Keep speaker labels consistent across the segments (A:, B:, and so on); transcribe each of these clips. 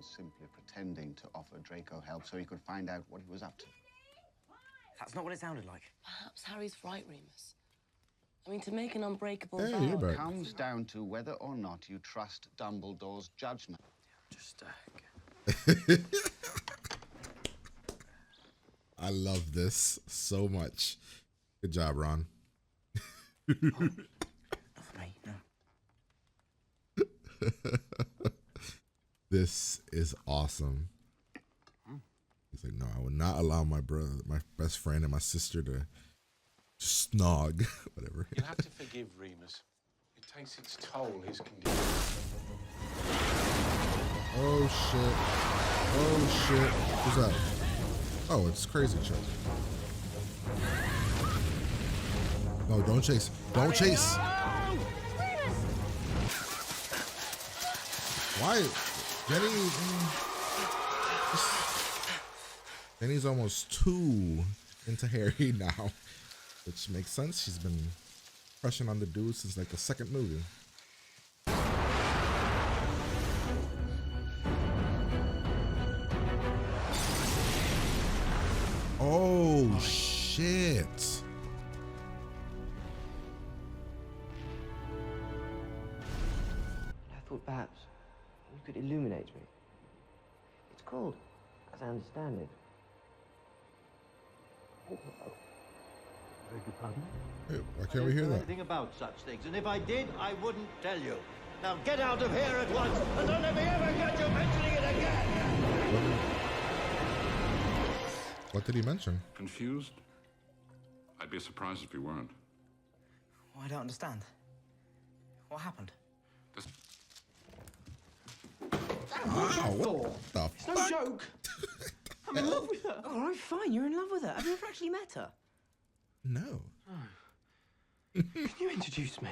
A: was simply pretending to offer Draco help so he could find out what he was up to.
B: That's not what it sounded like.
C: Perhaps Harry's right, Remus. I mean, to make an unbreakable
D: Hey,
C: vow...
D: you're back.
A: It comes down to whether or not you trust Dumbledore's judgment.
B: Just,
D: I love this so much. Good job, Ron.
B: Not for me, no.
D: This is awesome. He's like, no, I will not allow my brother, my best friend, and my sister to snog, whatever.
E: You'll have to forgive Remus. It takes its toll, his condition.
D: Oh shit! Oh shit! Who's that? Oh, it's Crazy Chick. No, don't chase! Don't chase! Why, Jenny? Jenny's almost too into Harry now, which makes sense. She's been crushing on the dude since like the second movie. Oh shit!
F: I thought perhaps you could illuminate me. It's called, as I understand it.
G: Beg your pardon?
D: Hey, why can't we hear that?
H: Anything about such things, and if I did, I wouldn't tell you. Now get out of here at once, and don't let me ever get you mentioning it again!
D: What did he mention?
I: Confused? I'd be surprised if you weren't.
B: Well, I don't understand. What happened?
I: This...
D: Wow, what the
F: It's no joke. I'm in love with her.
B: All right, fine. You're in love with her. Have you ever actually met her?
D: No.
F: Can you introduce me?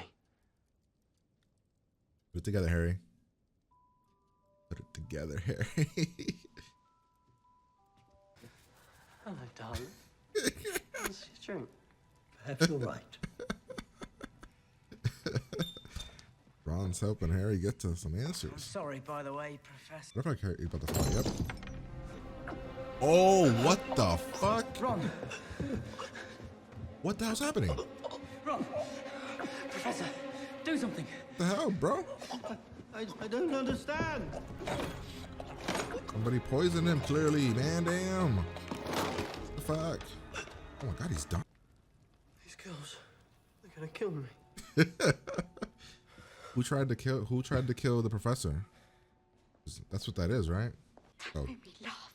D: Put it together, Harry. Put it together, Harry.
F: Hello, darling. It's true. Perhaps you're right.
D: Ron's helping Harry get to some
B: I'm
D: answers.
B: sorry, by the way, Professor.
D: What if I Harry about to fly up? Oh, what the fuck?
B: Ron!
D: What the hell's happening? What
B: Ron! Professor, do something!
D: the hell, bro?
H: I don't understand.
D: Somebody poisoned him, clearly. Man, damn. What the fuck? Oh my god, he's done.
F: These girls, they're gonna kill me.
D: Who tried to kill the professor? That's what that is, right? Oh.
J: Made me laugh.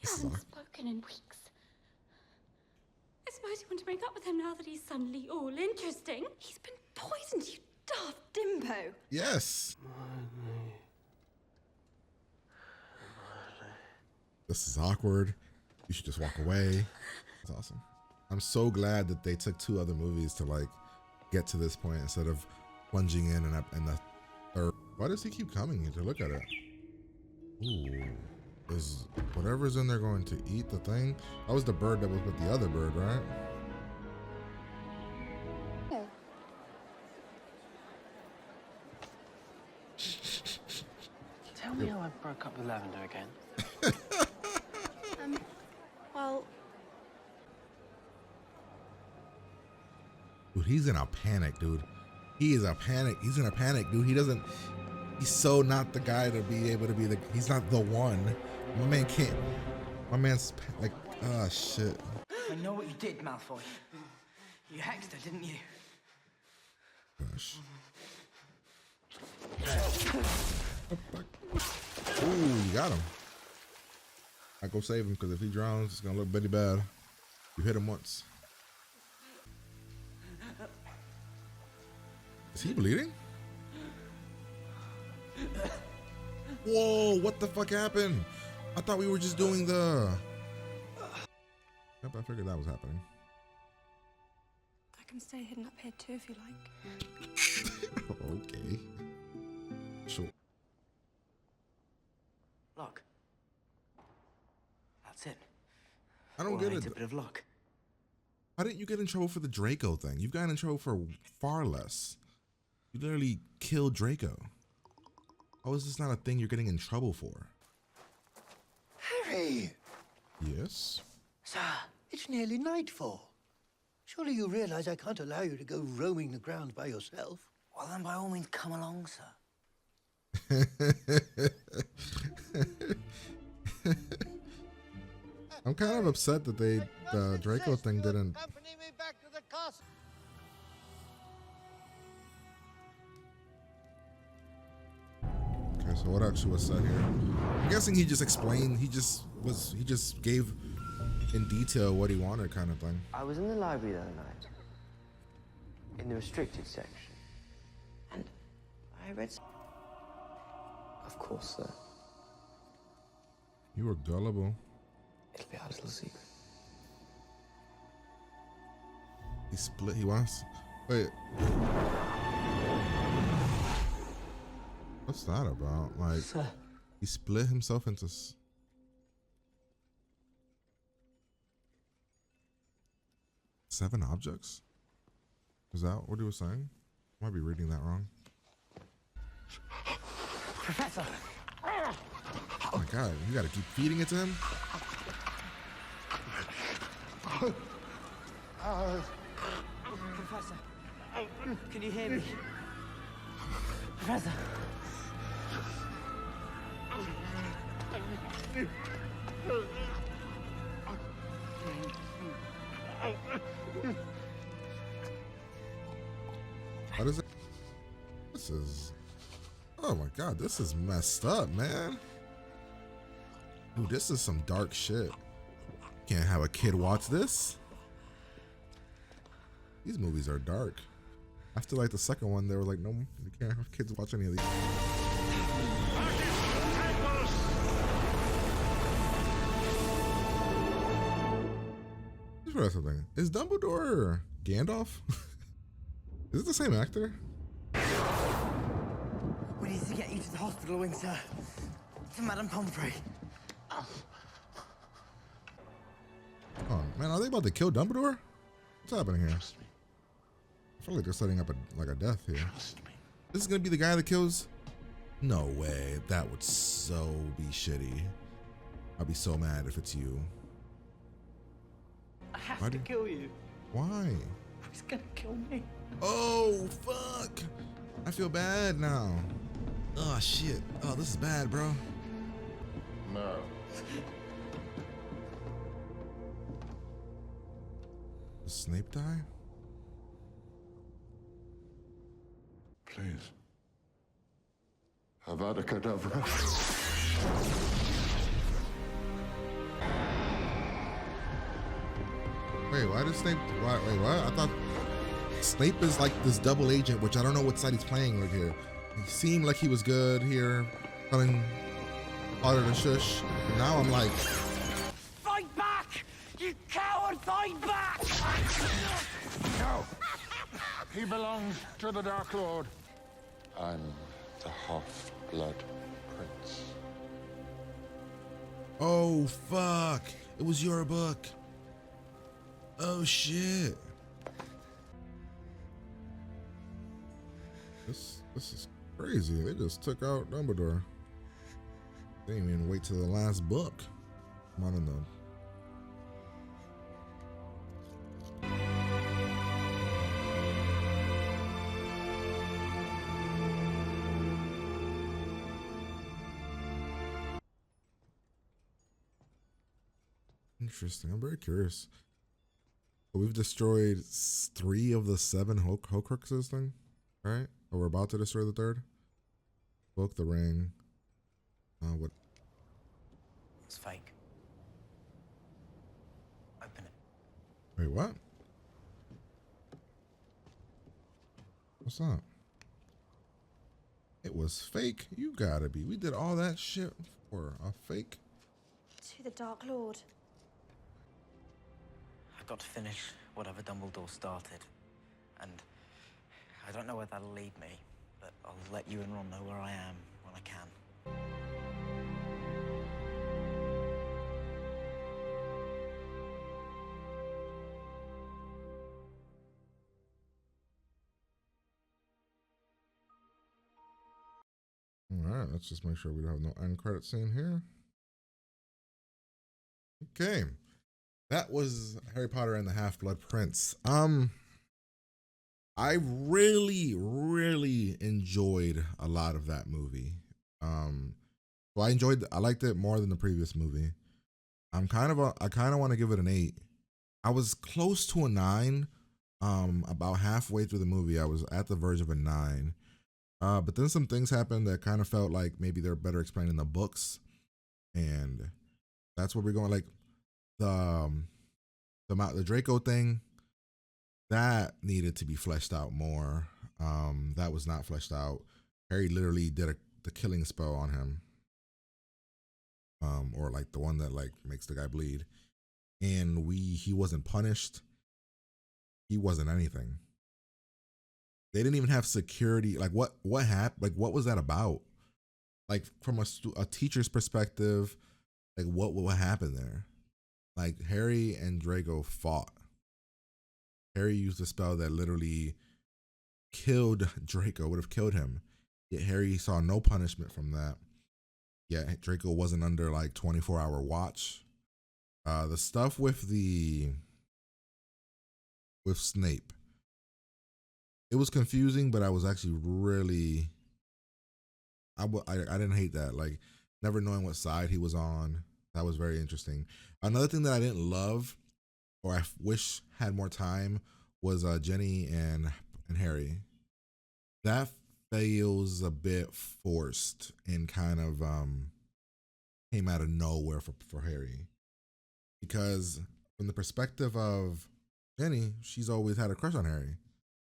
J: You
D: This is
J: haven't
D: awkward.
J: spoken in weeks. I suppose you want to break up with him now that he's suddenly all interesting. He's been poisoned, you daft dimbo.
D: Yes. This is awkward. You should just walk away. It's awesome. I'm so glad that they took 2 other movies to like get to this point instead of plunging in and the third. Why does he keep coming here to look at it? Ooh, is whatever's in there going to eat the thing? That was the bird that was with the other bird, right?
J: No.
F: Tell me how I broke up with Lavender again.
J: Well,
D: Dude, he's in a panic, dude. He is a panic. He's in a panic, dude. He's so not the guy to be able to be he's not the one. My man can't, my man's like, ah, shit.
B: I know what you did, Malfoy. You hexed her, didn't you?
D: Gosh. Ooh, you got him. I go save him because if he drowns, it's gonna look very bad. You hit him once. Is he bleeding? Whoa, what the fuck happened? I thought we were just doing the... Yep, I figured that was happening.
J: I can stay hidden up here too if you like.
D: Okay. Sure.
B: Luck. That's it.
D: I don't
B: All
D: get
B: needs
D: it.
B: a bit of luck.
D: Why didn't you get in trouble for the Draco thing? You've gotten in trouble for far less. You literally killed Draco. How is this not a thing you're getting in trouble for?
H: Harry!
D: Yes.
B: Sir,
H: It's nearly nightfall. Surely you realize I can't allow you to go roaming the grounds by yourself.
B: well then by all means come along, sir.
D: I'm kind of upset that the Draco thing didn't.
H: Accompany me back to the castle.
D: Okay, so what actually was said here? I'm guessing he just explained. He just gave in detail what he wanted, kind of thing.
F: I was in the library the other night, in the restricted section, and I read. Of course, sir.
D: You were gullible.
F: It'll be our little secret.
D: He split. He wants. Wait. What's that about? Like,
F: Sir.
D: he split himself into 7 objects? Is that what he was saying? I might be reading that wrong.
B: Professor!
D: Oh my god, you gotta keep feeding it to him?
B: Professor! Can you hear me? Professor!
D: What is it? This is... Oh my god, this is messed up, man. Dude, this is some dark shit. Can't have a kid watch this. These movies are dark. After like the second one, they were like, no, you can't have kids watch any of these. Just read something. Is Dumbledore Gandalf? Is it the same actor?
B: We need to get you to the hospital wing, sir. To Madame Pomfrey.
D: Oh man, are they about to kill Dumbledore? What's happening here? I feel like they're setting up a death here. This is gonna be the guy that kills? No way. That would so be shitty. I'd be so mad if it's you.
B: I have to kill you.
D: Why?
B: He's gonna kill me.
D: Oh fuck! I feel bad now. Oh shit. Oh, this is bad, bro.
I: No.
D: Does Snape die?
I: Please. Avada Kedavra.
D: Wait, why does Snape? Wait, what? I thought Snape is like this double agent, which I don't know what side he's playing right here. He seemed like he was good here, telling Potter to shush. And now I'm like,
B: Fight back! You coward, fight back!
I: No! He belongs to the Dark Lord. I'm the Half-Blood Prince.
D: oh fuck! It was your book. Oh shit! This is crazy. They just took out Dumbledore. They didn't even wait till the last book. Come on in the. Interesting. I'm very curious. We've destroyed 3 of the 7 Horcruxes thing, right? Or we're about to destroy the 3rd. Book, the ring. What?
B: It's fake. Open it.
D: Wait, what? What's that? It was fake. You gotta be. We did all that shit for a fake.
J: To the Dark Lord.
B: I've got to finish whatever Dumbledore started. And I don't know where that'll lead me, but I'll let you and Ron know where I am when I can.
D: All right, let's just make sure we don't have no end credit scene here. Okay, that was Harry Potter and the Half-Blood Prince. I really enjoyed a lot of that movie. So I liked it more than the previous movie. I kind of want to give it an 8. I was close to a 9. About halfway through the movie, I was at the verge of a 9. But then some things happened that kind of felt like maybe they're better explained in the books, and that's where we're going. Like the Draco thing, that needed to be fleshed out more. That was not fleshed out. Harry literally did the killing spell on him, or like the one that like makes the guy bleed, and he wasn't punished. He wasn't anything. They didn't even have security. Like what happened? Like what was that about? Like from a teacher's perspective, like what happened there? Like Harry and Draco fought. Harry used a spell that literally killed Draco, would have killed him. Yet Harry saw no punishment from that. Yet Draco wasn't under like 24-hour watch. The stuff with Snape, it was confusing, but I was actually really, I didn't hate that. Like never knowing what side he was on, that was very interesting. Another thing that I didn't love, or I wish had more time, was Jenny and Harry. That feels a bit forced and kind of came out of nowhere for Harry. Because from the perspective of Jenny, she's always had a crush on Harry.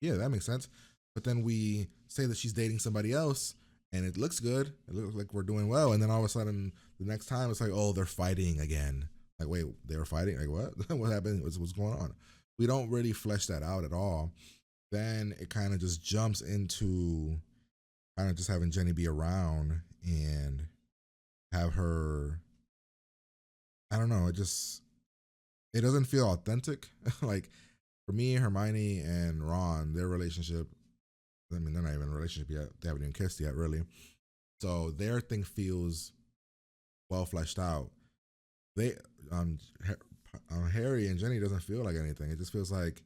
D: Yeah, that makes sense. But then we say that she's dating somebody else and it looks good. It looks like we're doing well. And then all of a sudden, the next time it's like, oh, they're fighting again. Like, wait, they were fighting? Like, what? What happened? What's going on? We don't really flesh that out at all. Then it kind of just jumps into kind of just having Jenny be around and have her, I don't know, it doesn't feel authentic. Like for me, Hermione and Ron, their relationship, I mean, they're not even in a relationship yet. They haven't even kissed yet, really. So their thing feels well fleshed out. They, Harry and Jenny doesn't feel like anything. It just feels like,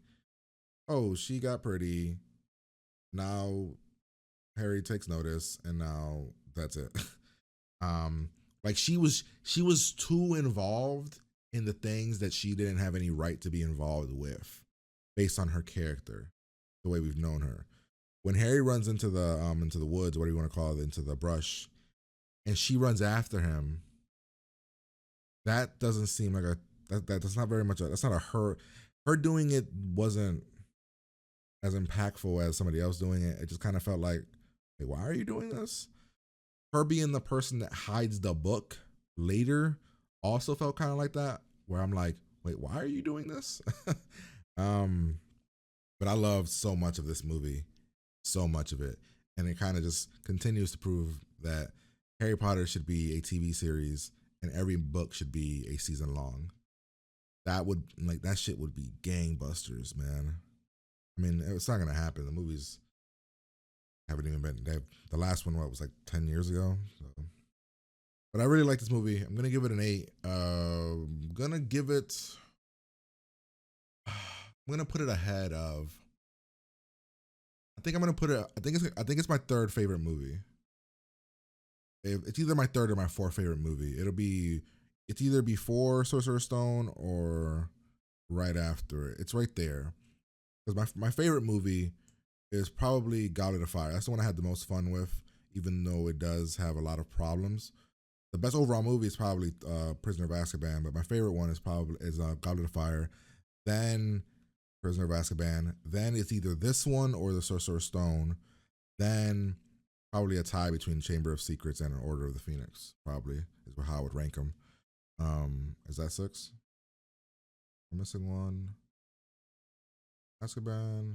D: oh, she got pretty. Now Harry takes notice, and now that's it. Like she was too involved in the things that she didn't have any right to be involved with, based on her character, the way we've known her. When Harry runs into the woods, what do you want to call it, into the brush, and she runs after him, that doesn't seem like that's not very much. That's not a her doing it wasn't as impactful as somebody else doing it. It just kind of felt like, hey, why are you doing this? Her being the person that hides the book later also felt kind of like that, where I'm like, wait, why are you doing this? But I love so much of this movie, so much of it. And it kind of just continues to prove that Harry Potter should be a TV series and every book should be a season long. That shit would be gangbusters, man. I mean, it's not going to happen. The movies haven't even been, the last one, was like 10 years ago. So. But I really like this movie. I'm going to give it an 8. I'm going to put it ahead of, I think it's my third favorite movie. It's either my third or my fourth favorite movie. It's either before Sorcerer's Stone or right after it. It's right there. Because my favorite movie is probably Goblet of Fire. That's the one I had the most fun with, even though it does have a lot of problems. The best overall movie is probably Prisoner of Azkaban, but my favorite one is Goblet of Fire, then Prisoner of Azkaban, then it's either this one or the Sorcerer's Stone, then probably a tie between Chamber of Secrets and Order of the Phoenix, probably, is how I would rank them. Is that 6? I'm missing one. Azkaban.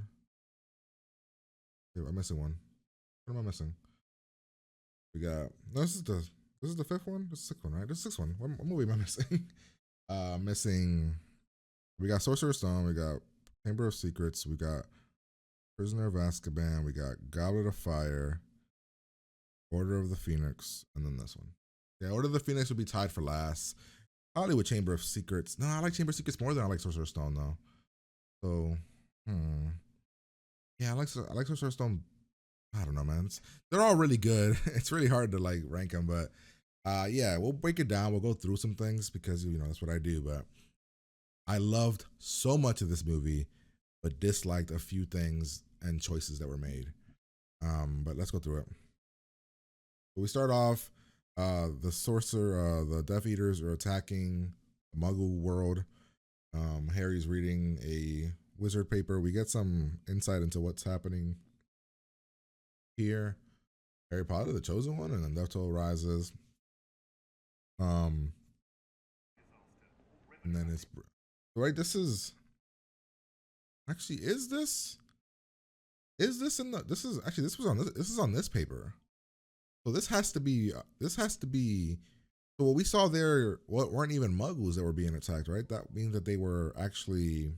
D: Yeah, I'm missing one. What am I missing? We got, no, this is the 5th one? This is the 6th one, right? This is the 6th one. What movie am I missing? We got Sorcerer's Stone, we got Chamber of Secrets, we got Prisoner of Azkaban, we got Goblet of Fire, Order of the Phoenix, and then this one. Yeah, Order of the Phoenix would be tied for last. Hollywood Chamber of Secrets. No, I like Chamber of Secrets more than I like Sorcerer's Stone though. So, yeah, I like Sorcerer's Stone. I don't know, man. They're all really good. It's really hard to like rank them, but yeah, we'll break it down. We'll go through some things because that's what I do. But I loved so much of this movie, but disliked a few things and choices that were made. But let's go through it. So we start off. The sorcerer, the Death Eaters are attacking the Muggle world. Harry's reading a wizard paper. We get some insight into what's happening here. Harry Potter, the Chosen One, and then Death Toll rises. And then it's right. This is actually is this in the this is on this paper. So this has to be so what we saw there weren't even Muggles that were being attacked, right? That means that they were actually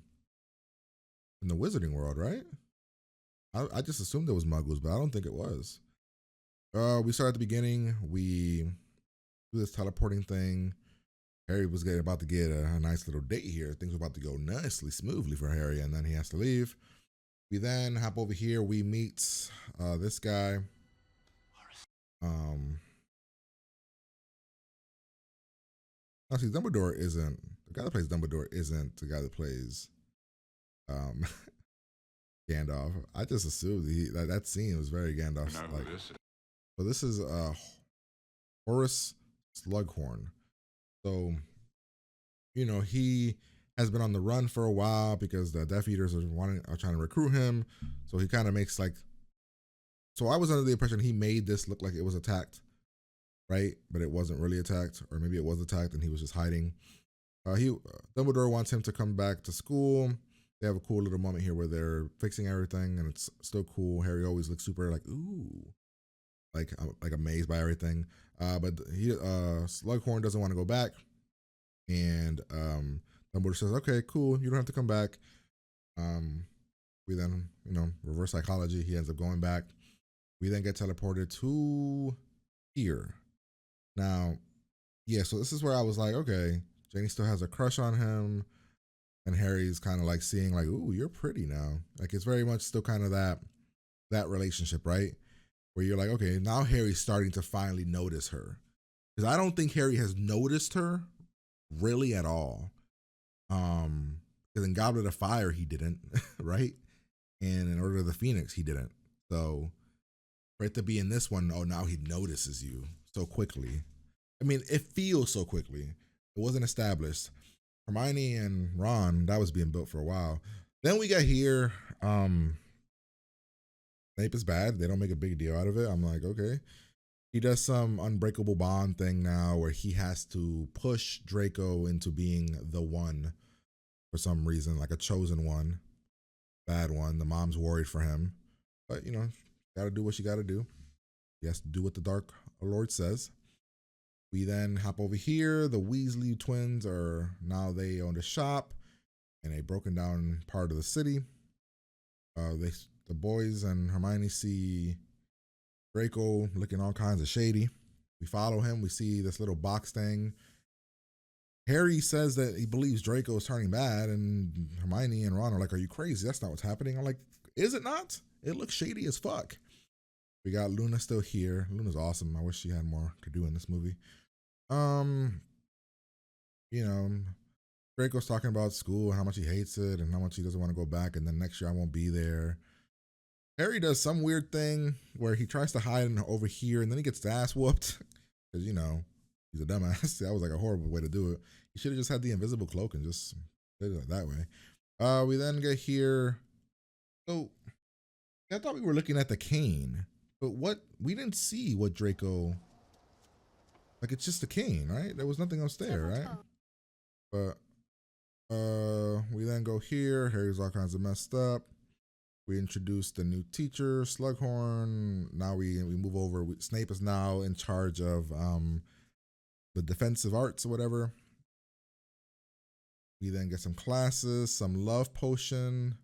D: in the wizarding world, right? I just assumed it was Muggles, but I don't think it was. We start at the beginning. We do this teleporting thing. Harry was about to get a nice little date here. Things were about to go nicely, smoothly for Harry, and then he has to leave. We then hop over here. We meet this guy. Actually, Dumbledore isn't the guy that plays Dumbledore. Isn't the guy that plays Gandalf. I just assumed that scene was very Gandalf like. So this is Horace Slughorn. So he has been on the run for a while because the Death Eaters are trying to recruit him. So he kind of makes like. So I was under the impression he made this look like it was attacked, right? But it wasn't really attacked, or maybe it was attacked and he was just hiding. Dumbledore wants him to come back to school. They have a cool little moment here where they're fixing everything, and it's still cool. Harry always looks super like ooh, like amazed by everything. But Slughorn doesn't want to go back, and Dumbledore says, "Okay, cool, you don't have to come back." We then, reverse psychology. He ends up going back. We then get teleported to here. Now, yeah, so this is where I was like, okay, Janie still has a crush on him, and Harry's kind of like seeing like, ooh, you're pretty now. Like it's very much still kind of that relationship, right? Where you're like, okay, now Harry's starting to finally notice her. Because I don't think Harry has noticed her really at all. Because in Goblet of Fire, he didn't, right? And in Order of the Phoenix, he didn't. So for it to be in this one, oh, now he notices you so quickly. I mean, it feels so quickly. It wasn't established. Hermione and Ron, that was being built for a while. Then we got here. Snape is bad. They don't make a big deal out of it. I'm like, okay. He does some unbreakable bond thing now where he has to push Draco into being the one for some reason, like a chosen one, bad one. The mom's worried for him. But, gotta do what you gotta do. He has to do what the Dark Lord says. We then hop over here. The Weasley twins they own a shop in a broken down part of the city. The boys and Hermione see Draco looking all kinds of shady. We follow him. We see this little box thing. Harry says that he believes Draco is turning bad, and Hermione and Ron are like, are you crazy? That's not what's happening. I'm like, is it not? It looks shady as fuck. We got Luna still here. Luna's awesome. I wish she had more to do in this movie. Draco's talking about school and how much he hates it and how much he doesn't want to go back, and then next year I won't be there. Harry does some weird thing where he tries to hide over here, and then he gets his ass whooped because, he's a dumbass. That was like a horrible way to do it. He should have just had the invisible cloak and just did it that way. We then get here. So I thought we were looking at the cane, but we didn't see what Draco, like it's just a cane, right? There was nothing else there, right? But we then go here. Harry's all kinds of messed up. We introduce the new teacher, Slughorn. Now we move over. Snape is now in charge of the defensive arts or whatever. We then get some classes, some love potion.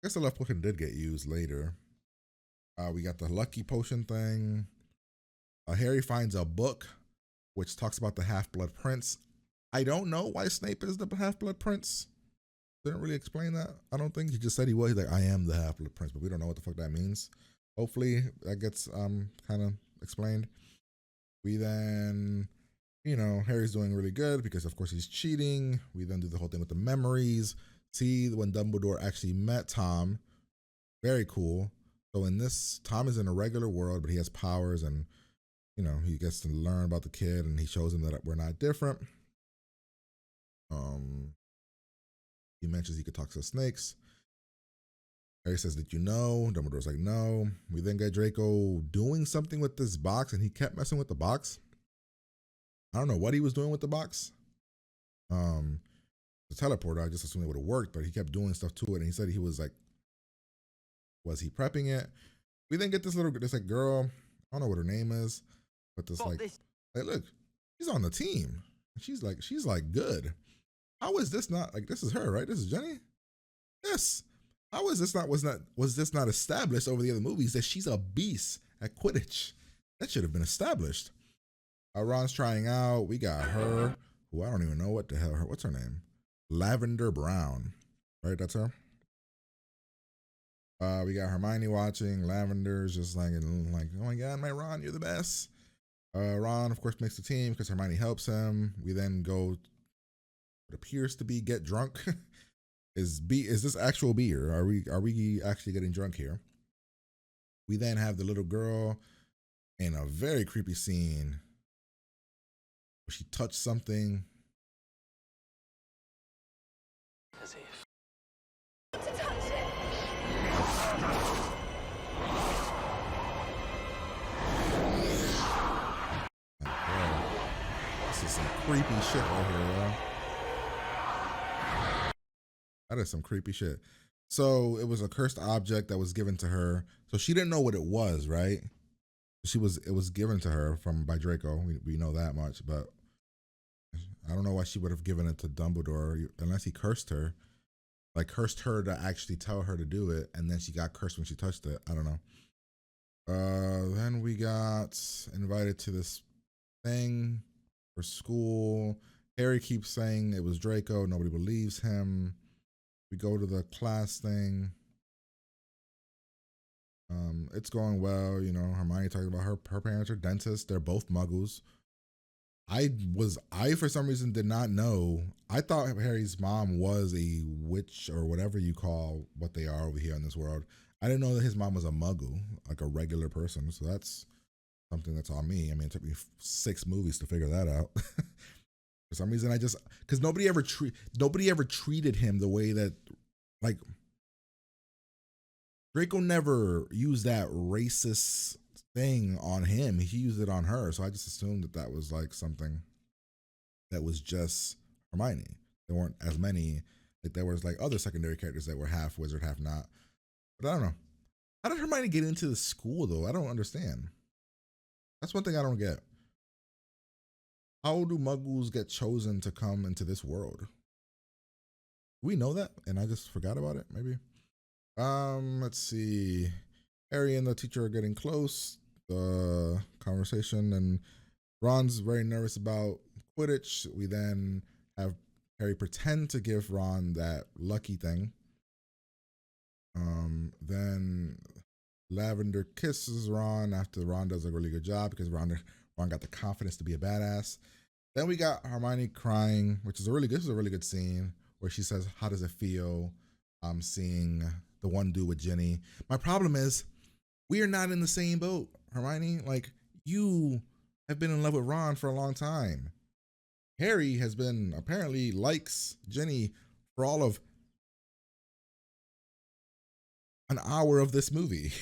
D: I guess the love potion did get used later. We got the lucky potion thing. Harry finds a book which talks about the Half-Blood Prince. I don't know why Snape is the Half-Blood Prince. Didn't really explain that. I don't think he just said he was. He's like, I am the Half-Blood Prince, but we don't know what the fuck that means. Hopefully that gets kind of explained. We then, you know, Harry's doing really good because of course he's cheating. We then do the whole thing with the memories. See when Dumbledore actually met Tom. Very cool. So in this, Tom is in a regular world, but he has powers, and you know, he gets to learn about the kid, and he shows him that we're not different. He mentions he could talk to snakes. Harry says, did you know? Dumbledore's like, no. We then get Draco doing something with this box, and he kept messing with the box. I don't know what he was doing with the box. The teleporter, I just assumed it would have worked, but he kept doing stuff to it, and he said he was like, was he prepping it? We then get this like girl, I don't know what her name is, but this like look, she's on the team. She's like good. How is this not like, this is her, right? This is Jenny? Yes. How is this not, was this not established over the other movies that she's a beast at Quidditch? That should have been established. Ron's trying out. We got her, who I don't even know what the hell what's her name? Lavender Brown, right? That's her. We got Hermione watching. Lavender's just like, oh my God, my Ron, you're the best. Ron, of course, makes the team because Hermione helps him. We then go, what appears to be get drunk. Is this actual beer? Are we actually getting drunk here? We then have the little girl in a very creepy scene where she touched something.
F: As if.
D: This is some creepy shit right here, y'all. That is some creepy shit. So it was a cursed object that was given to her. So she didn't know what it was, right? It was given to her by Draco. We know that much, but I don't know why she would have given it to Dumbledore unless he cursed her. Like cursed her to actually tell her to do it, and then she got cursed when she touched it. I don't know. Then we got invited to this thing for school. Harry keeps saying it was Draco. Nobody believes him. We go to the class thing. It's going well, you know. Hermione talks about her parents are dentists. They're both muggles. I for some reason did not know. I thought Harry's mom was a witch or whatever you call what they are over here in this world. I didn't know that his mom was a muggle, like a regular person. So that's something that's on me. I mean, it took me 6 movies to figure that out. For some reason, because nobody ever treated him the way that, like, Draco never used that racist thing on him. He used it on her. So I just assumed that was like something that was just Hermione. There weren't as many, like there was like other secondary characters that were half wizard, half not. But I don't know. How did Hermione get into the school though? I don't understand. That's one thing I don't get. How do muggles get chosen to come into this world? We know that, and I just forgot about it, maybe. Let's see. Harry and the teacher are getting close. The conversation, and Ron's very nervous about Quidditch. We then have Harry pretend to give Ron that lucky thing. Then Lavender kisses Ron after Ron does a really good job because Ron got the confidence to be a badass. Then we got Hermione crying, which is this is a really good scene where she says, how does it feel seeing the one dude with Ginny? My problem is we are not in the same boat, Hermione. Like, you have been in love with Ron for a long time. Harry has been, apparently likes Ginny for all of an hour of this movie.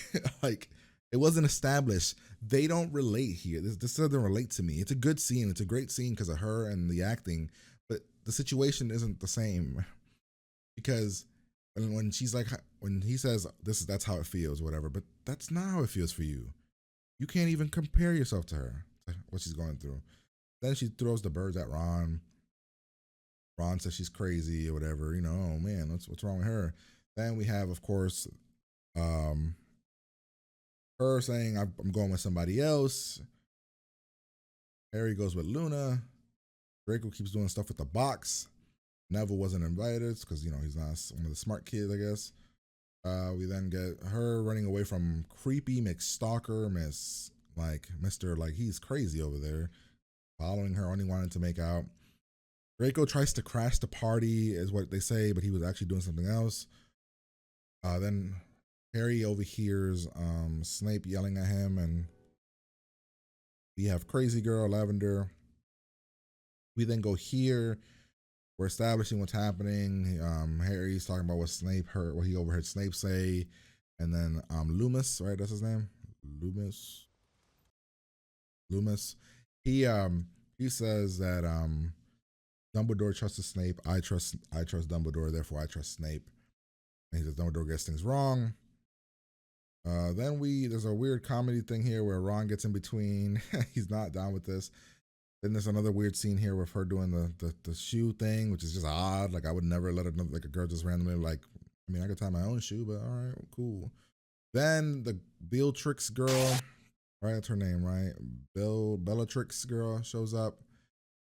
D: Like, it wasn't established. They don't relate here. This doesn't relate to me. It's a good scene. It's a great scene because of her and the acting, but the situation isn't the same. Because when she's like, when he says that's how it feels, whatever, but that's not how it feels for you. You can't even compare yourself to her, what she's going through. Then she throws the birds at Ron. Ron says she's crazy or whatever. You know, oh man, what's wrong with her? Then we have, of course, her saying, I'm going with somebody else. Harry goes with Luna. Draco keeps doing stuff with the box. Neville wasn't invited because, you know, he's not one of the smart kids, I guess. We then get her running away from creepy McStalker, Mr. Like, he's crazy over there, following her, only wanting to make out. Draco tries to crash the party, is what they say, but he was actually doing something else. Then Harry overhears Snape yelling at him, and we have Crazy Girl, Lavender. We then go here. We're establishing what's happening. Harry's talking about what Snape heard, what he overheard Snape say, and then Loomis, right? That's his name, Loomis. He says that Dumbledore trusts Snape. I trust Dumbledore. Therefore, I trust Snape. And he says Dumbledore gets things wrong. Then there's a weird comedy thing here where Ron gets in between. He's not down with this. Then there's another weird scene here with her doing the shoe thing, which is just odd. Like, I would never let a girl just randomly, like, I mean, I could tie my own shoe, but all right, cool. Then the Bellatrix girl, right? That's her name, right? Bellatrix girl shows up.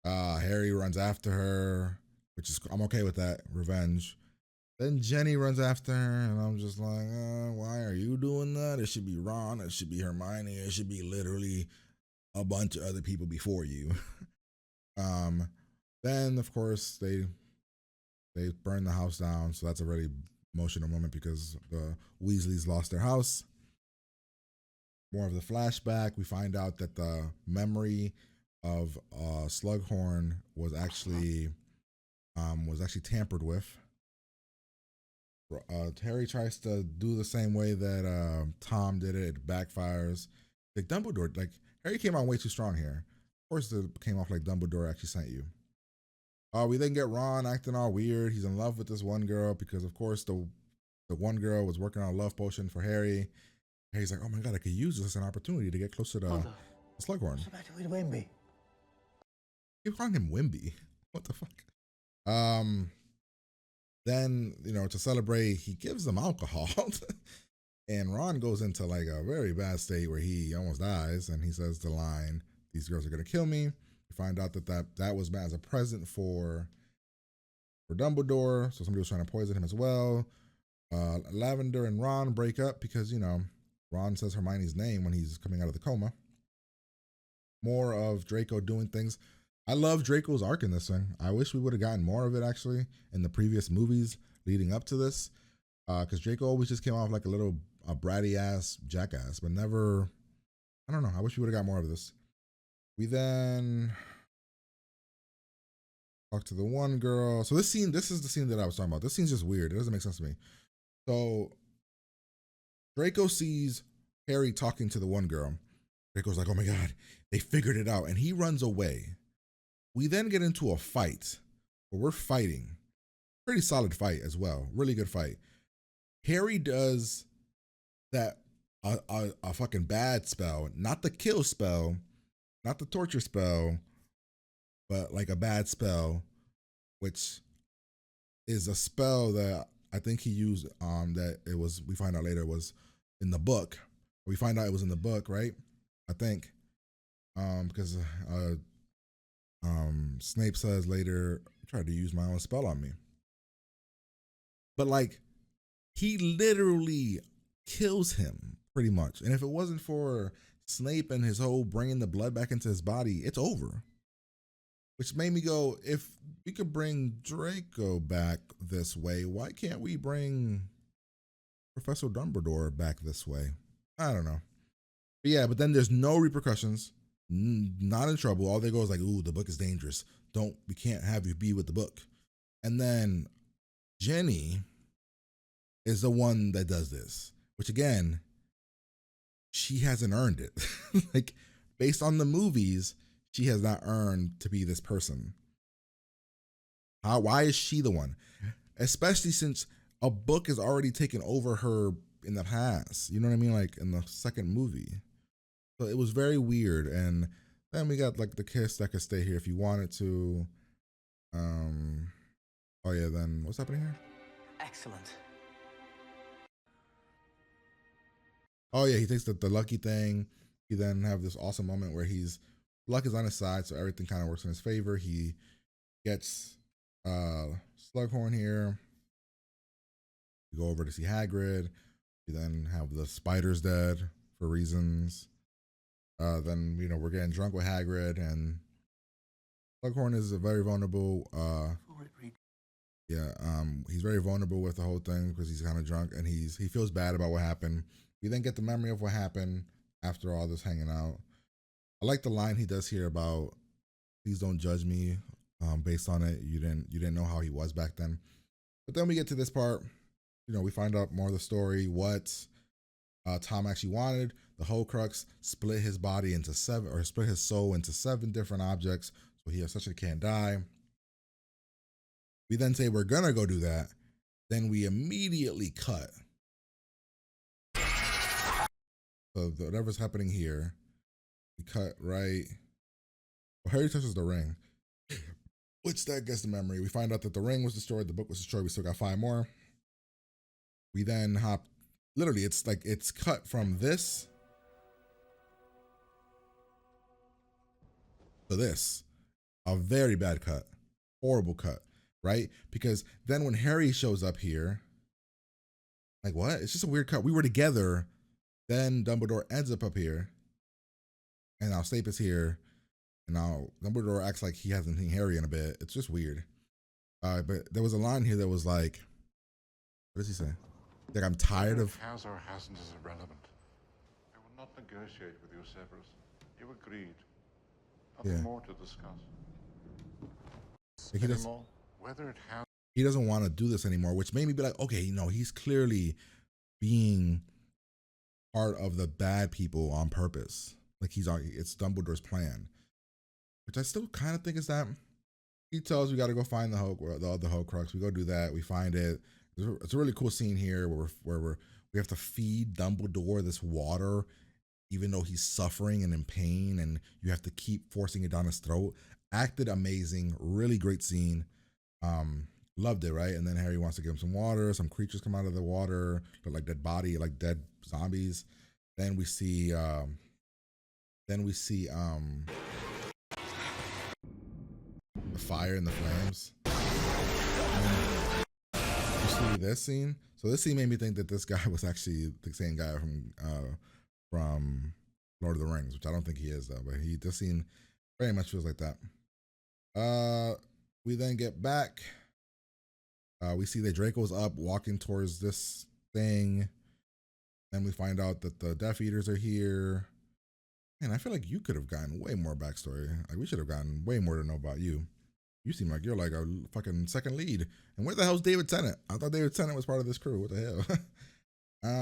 D: Harry runs after her, which is, I'm okay with that. Revenge. Then Jenny runs after her, and I'm just like, why are you doing that? It should be Ron. It should be Hermione. It should be literally a bunch of other people before you. Then of course they burn the house down, so that's a really emotional moment because the Weasleys lost their house. More of the flashback. We find out that the memory of Slughorn was actually tampered with. Harry tries to do the same way that Tom did it. It backfires. Like Dumbledore, like Harry came out way too strong here. Of course, it came off like Dumbledore actually sent you. We then get Ron acting all weird. He's in love with this one girl because, of course, the one girl was working on a love potion for Harry. Harry's like, oh my God, I could use this as an opportunity to get closer to Slughorn.
H: What's the matter with Wimby?
D: Keep calling him Wimby. What the fuck? Then, you know, to celebrate, he gives them alcohol. And Ron goes into like a very bad state where he almost dies. And he says the line, these girls are going to kill me. We find out that was meant as a present for Dumbledore. So somebody was trying to poison him as well. Lavender and Ron break up because, you know, Ron says Hermione's name when he's coming out of the coma. More of Draco doing things. I love Draco's arc in this thing. I wish we would have gotten more of it actually in the previous movies leading up to this. Because Draco always just came off like a bratty ass jackass, but never, I don't know. I wish we would have got more of this. We then talk to the one girl. So this is the scene that I was talking about. This scene's just weird. It doesn't make sense to me. So Draco sees Harry talking to the one girl. Draco's like, oh my God, they figured it out. And he runs away. We then get into a fight where we're fighting. Pretty solid fight as well. Really good fight. Harry does that a fucking bad spell, not the kill spell, not the torture spell, but like a bad spell, which is a spell that I think he used that it was, we find out later it was in the book. We find out it was in the book, right? I think. Because Snape says later, tried to use my own spell on me. But like, he literally kills him pretty much. And if it wasn't for Snape and his whole bringing the blood back into his body, it's over. Which made me go, if we could bring Draco back this way, why can't we bring Professor Dumbledore back this way? I don't know. But yeah, but then there's no repercussions. Not in trouble. All they go is like, ooh, the book is dangerous. We can't have you be with the book. And then Jenny is the one that does this, which again, she hasn't earned it. Like, based on the movies, she has not earned to be this person. Why is she the one? Especially since a book has already taken over her in the past. You know what I mean? Like in the second movie. So it was very weird. And then we got like the kiss that could stay here if you wanted to. Oh yeah, then what's happening here?
B: Excellent.
D: Oh yeah, he takes the lucky thing. He then have this awesome moment where he's luck is on his side, so everything kind of works in his favor. He gets Slughorn here. We go over to see Hagrid. We then have the spiders dead for reasons. Then, you know, we're getting drunk with Hagrid, and Slughorn is a very vulnerable. He's very vulnerable with the whole thing because he's kind of drunk, and he feels bad about what happened. We then get the memory of what happened after all this hanging out. I like the line he does here about, "Please don't judge me based on it. You didn't know how he was back then." But then we get to this part. You know, we find out more of the story. What Tom actually wanted. The Horcrux split his body into seven, or split his soul into 7 different objects, so he essentially can't die. We then say we're gonna go do that. Then we immediately cut. So whatever's happening here, we cut right. Well, Harry touches the ring, which that gets the memory. We find out that the ring was destroyed, the book was destroyed. We still got 5 more. We then hop. Literally, it's cut from this to this. A very bad cut, horrible cut, right? Because then when Harry shows up here, like, what? It's just a weird cut. We were together. Then Dumbledore ends up here, and now Snape is here, and now Dumbledore acts like he hasn't seen Harry in a bit. It's just weird. But there was a line here that was like, what does he say? Like, I'm tired of.
I: Has or hasn't is irrelevant. I will not negotiate with you, Severus. You agreed. Nothing more to discuss.
D: Like,
I: Whether it has.
D: He doesn't want to do this anymore, which made me be like, okay, no, he's clearly being part of the bad people on purpose. Like, it's Dumbledore's plan, which I still kind of think is that he tells we got to go find the Horcrux. We go do that. We find it. It's a really cool scene here where we have to feed Dumbledore this water, even though he's suffering and in pain, and you have to keep forcing it down his throat. Acted amazing, really great scene. Loved it, right? And then Harry wants to give him some water. Some creatures come out of the water, but like dead body, like dead zombies. Then we see the fire and the flames. You see this scene? So this scene made me think that this guy was actually the same guy from Lord of the Rings, which I don't think he is though. But this scene very much feels like that. We then get back. We see that Draco's up walking towards this thing. Then we find out that the Death Eaters are here. Man, I feel like you could have gotten way more backstory. Like, we should have gotten way more to know about you. You seem like you're like a fucking second lead. And where the hell's David Tennant? I thought David Tennant was part of this crew. What the hell?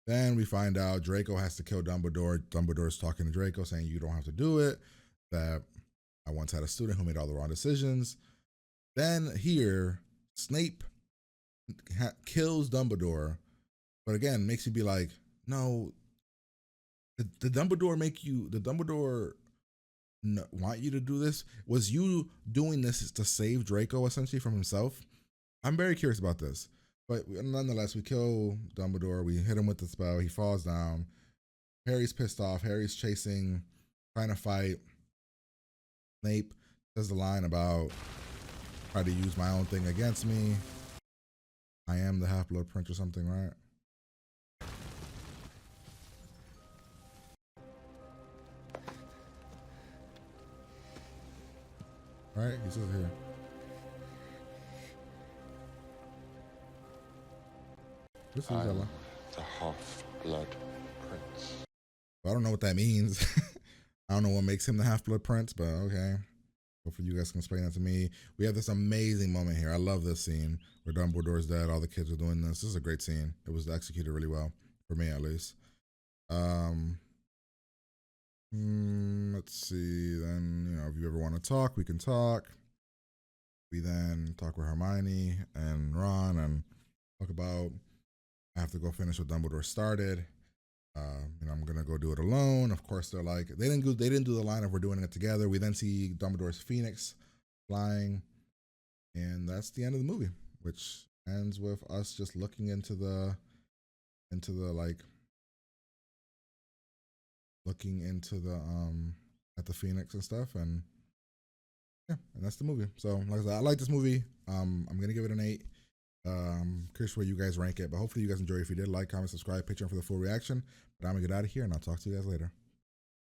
D: Then we find out Draco has to kill Dumbledore. Dumbledore's talking to Draco saying, you don't have to do it. That I once had a student who made all the wrong decisions. Then here, Snape kills Dumbledore. But again, makes you be like, no, did Dumbledore want you to do this? Was you doing this to save Draco essentially from himself? I'm very curious about this. But nonetheless, we kill Dumbledore. We hit him with the spell. He falls down. Harry's pissed off. Harry's trying to fight. Snape says the line about try to use my own thing against me. I am the Half-Blood Prince or something, right? Right? He says it here. This is
I: the Half-Blood Prince.
D: I don't know what that means. I don't know what makes him the Half-Blood Prince, but okay. Hopefully you guys can explain that to me. We have this amazing moment here. I love this scene where Dumbledore's dead. All the kids are doing this. This is a great scene. It was executed really well, for me at least. Let's see. Then, you know, if you ever want to talk, we can talk. We then talk with Hermione and Ron and talk about I have to go finish what Dumbledore started. You know, I'm gonna go do it alone. Of course, they're like they didn't do the line of we're doing it together. We then see Dumbledore's Phoenix flying, and that's the end of the movie, which ends with us just looking into the like looking into the at the Phoenix and stuff, and yeah, and that's the movie. So like I said, I like this movie. I'm gonna give it an 8. Curious where you guys rank it, but hopefully you guys enjoy. If you did, like, comment, subscribe, Patreon for the full reaction. But I'm gonna get out of here, and I'll talk to you guys later.